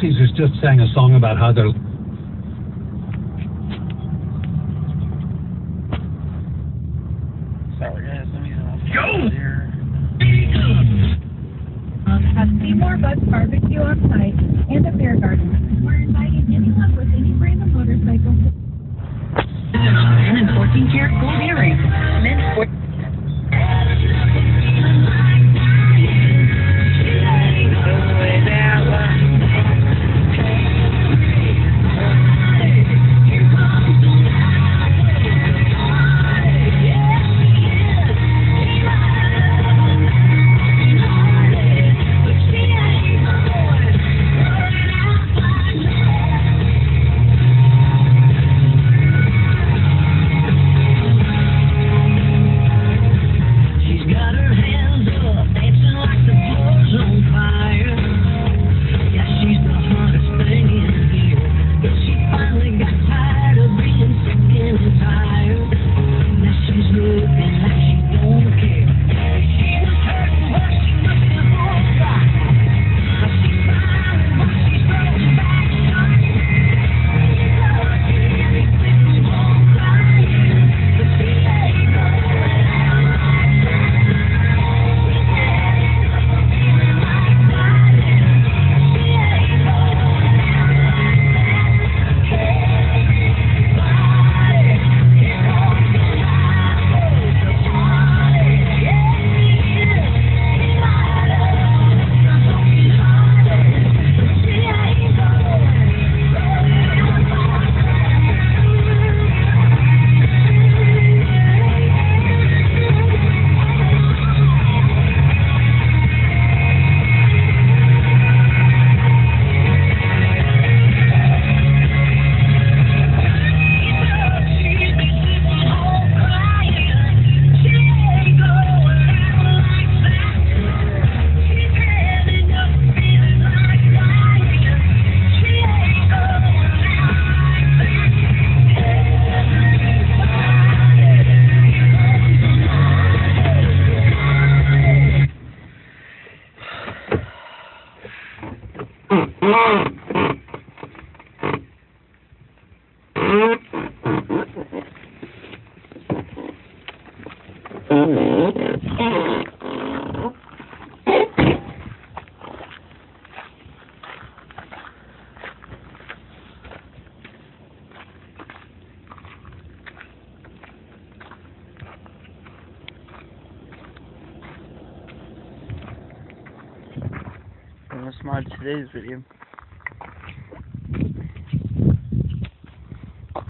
Caesars just sang a song about how they're... Sorry guys, let me go here. Have Seymour Bucks Barbecue on site and a beer garden. We're inviting anyone with any brand of motorcycle. And 14 karat gold earrings. Men's 14. That's my today's video.